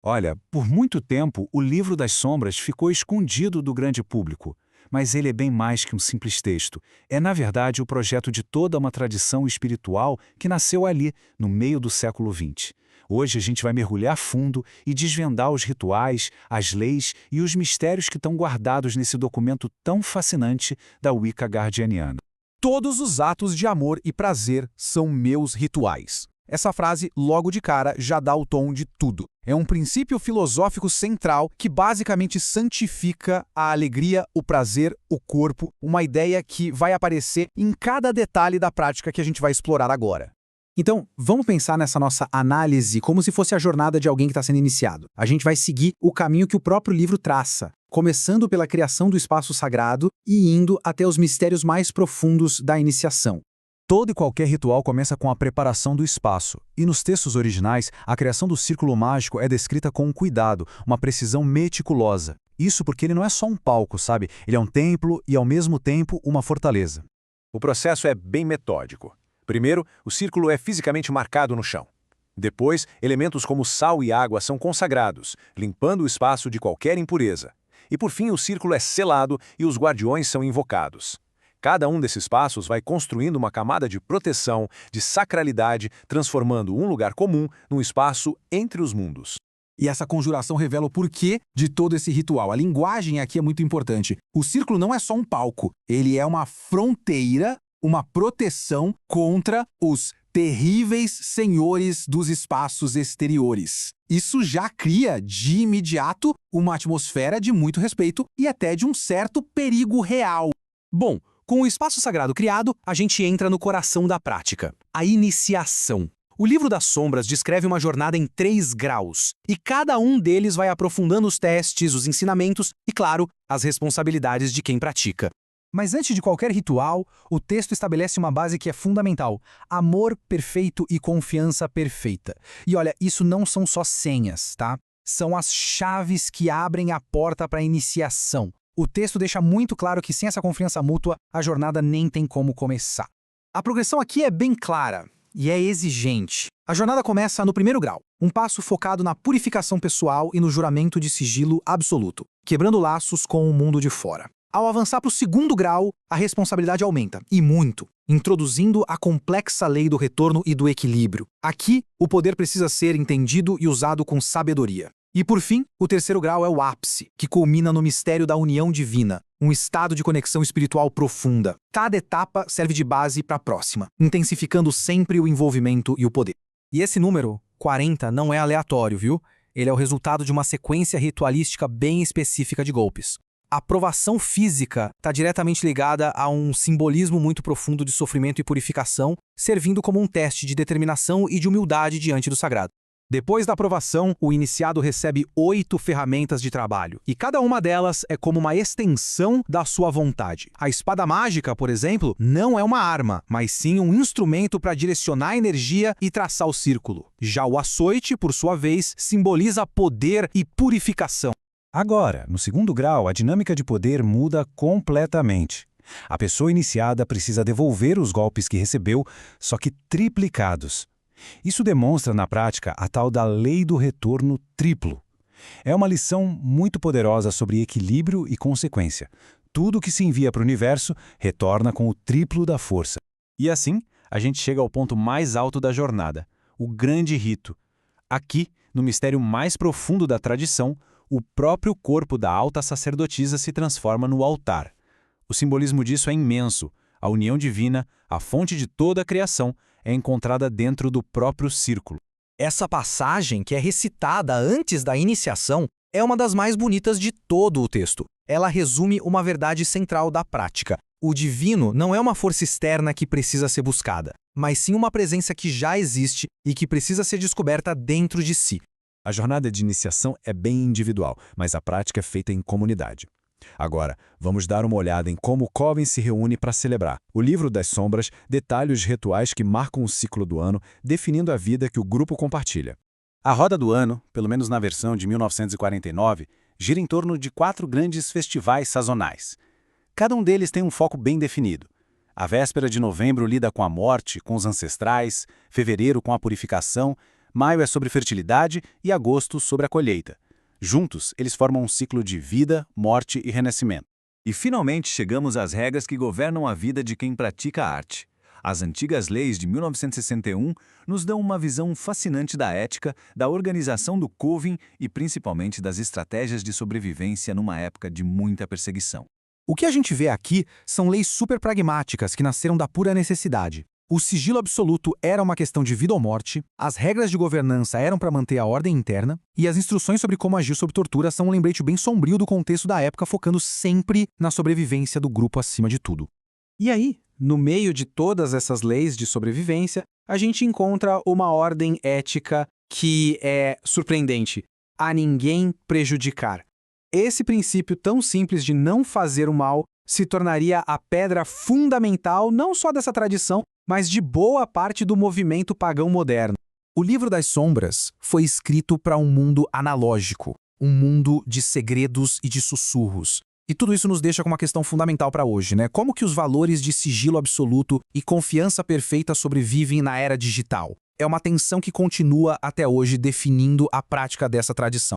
Olha, por muito tempo, o Livro das Sombras ficou escondido do grande público. Mas ele é bem mais que um simples texto. É, na verdade, o projeto de toda uma tradição espiritual que nasceu ali, no meio do século XX. Hoje a gente vai mergulhar fundo e desvendar os rituais, as leis e os mistérios que estão guardados nesse documento tão fascinante da Wicca Guardianiana. Todos os atos de amor e prazer são meus rituais. Essa frase, logo de cara, já dá o tom de tudo. É um princípio filosófico central que basicamente santifica a alegria, o prazer, o corpo, uma ideia que vai aparecer em cada detalhe da prática que a gente vai explorar agora. Então, vamos pensar nessa nossa análise como se fosse a jornada de alguém que está sendo iniciado. A gente vai seguir o caminho que o próprio livro traça, começando pela criação do espaço sagrado e indo até os mistérios mais profundos da iniciação. Todo e qualquer ritual começa com a preparação do espaço, e nos textos originais, a criação do círculo mágico é descrita com um cuidado, uma precisão meticulosa. Isso porque ele não é só um palco, sabe? Ele é um templo e, ao mesmo tempo, uma fortaleza. O processo é bem metódico. Primeiro, o círculo é fisicamente marcado no chão. Depois, elementos como sal e água são consagrados, limpando o espaço de qualquer impureza. E por fim, o círculo é selado e os guardiões são invocados. Cada um desses passos vai construindo uma camada de proteção, de sacralidade, transformando um lugar comum num espaço entre os mundos. E essa conjuração revela o porquê de todo esse ritual. A linguagem aqui é muito importante. O círculo não é só um palco, ele é uma fronteira, uma proteção contra os terríveis senhores dos espaços exteriores. Isso já cria, de imediato, uma atmosfera de muito respeito e até de um certo perigo real. Bom, com o espaço sagrado criado, a gente entra no coração da prática, a iniciação. O Livro das Sombras descreve uma jornada em 3 graus, e cada um deles vai aprofundando os testes, os ensinamentos e, claro, as responsabilidades de quem pratica. Mas antes de qualquer ritual, o texto estabelece uma base que é fundamental: amor perfeito e confiança perfeita. E olha, isso não são só senhas, tá? São as chaves que abrem a porta para a iniciação. O texto deixa muito claro que sem essa confiança mútua, a jornada nem tem como começar. A progressão aqui é bem clara e é exigente. A jornada começa no 1º grau, um passo focado na purificação pessoal e no juramento de sigilo absoluto, quebrando laços com o mundo de fora. Ao avançar para o 2º grau, a responsabilidade aumenta, e muito, introduzindo a complexa lei do retorno e do equilíbrio. Aqui, o poder precisa ser entendido e usado com sabedoria. E por fim, o 3º grau é o ápice, que culmina no mistério da união divina, um estado de conexão espiritual profunda. Cada etapa serve de base para a próxima, intensificando sempre o envolvimento e o poder. E esse número, 40, não é aleatório, viu? Ele é o resultado de uma sequência ritualística bem específica de golpes. A aprovação física está diretamente ligada a um simbolismo muito profundo de sofrimento e purificação, servindo como um teste de determinação e de humildade diante do sagrado. Depois da aprovação, o iniciado recebe 8 ferramentas de trabalho, e cada uma delas é como uma extensão da sua vontade. A espada mágica, por exemplo, não é uma arma, mas sim um instrumento para direcionar a energia e traçar o círculo. Já o açoite, por sua vez, simboliza poder e purificação. Agora, no 2º grau, a dinâmica de poder muda completamente. A pessoa iniciada precisa devolver os golpes que recebeu, só que triplicados. Isso demonstra, na prática, a tal da lei do retorno triplo. É uma lição muito poderosa sobre equilíbrio e consequência. Tudo que se envia para o universo retorna com o triplo da força. E assim, a gente chega ao ponto mais alto da jornada, o grande rito. Aqui, no mistério mais profundo da tradição, o próprio corpo da alta sacerdotisa se transforma no altar. O simbolismo disso é imenso. A união divina, a fonte de toda a criação, é encontrada dentro do próprio círculo. Essa passagem, que é recitada antes da iniciação, é uma das mais bonitas de todo o texto. Ela resume uma verdade central da prática. O divino não é uma força externa que precisa ser buscada, mas sim uma presença que já existe e que precisa ser descoberta dentro de si. A jornada de iniciação é bem individual, mas a prática é feita em comunidade. Agora, vamos dar uma olhada em como o Coven se reúne para celebrar. O Livro das Sombras detalha os rituais que marcam o ciclo do ano, definindo a vida que o grupo compartilha. A Roda do Ano, pelo menos na versão de 1949, gira em torno de 4 grandes festivais sazonais. Cada um deles tem um foco bem definido. A véspera de novembro lida com a morte, com os ancestrais, fevereiro com a purificação, Maio é sobre fertilidade e agosto sobre a colheita. Juntos, eles formam um ciclo de vida, morte e renascimento. E finalmente chegamos às regras que governam a vida de quem pratica a arte. As antigas leis de 1961 nos dão uma visão fascinante da ética, da organização do coven e principalmente das estratégias de sobrevivência numa época de muita perseguição. O que a gente vê aqui são leis super pragmáticas que nasceram da pura necessidade. O sigilo absoluto era uma questão de vida ou morte, as regras de governança eram para manter a ordem interna, e as instruções sobre como agir sob tortura são um lembrete bem sombrio do contexto da época, focando sempre na sobrevivência do grupo acima de tudo. E aí, no meio de todas essas leis de sobrevivência, a gente encontra uma ordem ética que é surpreendente: a ninguém prejudicar. Esse princípio tão simples de não fazer o mal se tornaria a pedra fundamental não só dessa tradição, mas de boa parte do movimento pagão moderno. O Livro das Sombras foi escrito para um mundo analógico, um mundo de segredos e de sussurros. E tudo isso nos deixa com uma questão fundamental para hoje, né? Como que os valores de sigilo absoluto e confiança perfeita sobrevivem na era digital? É uma tensão que continua até hoje definindo a prática dessa tradição.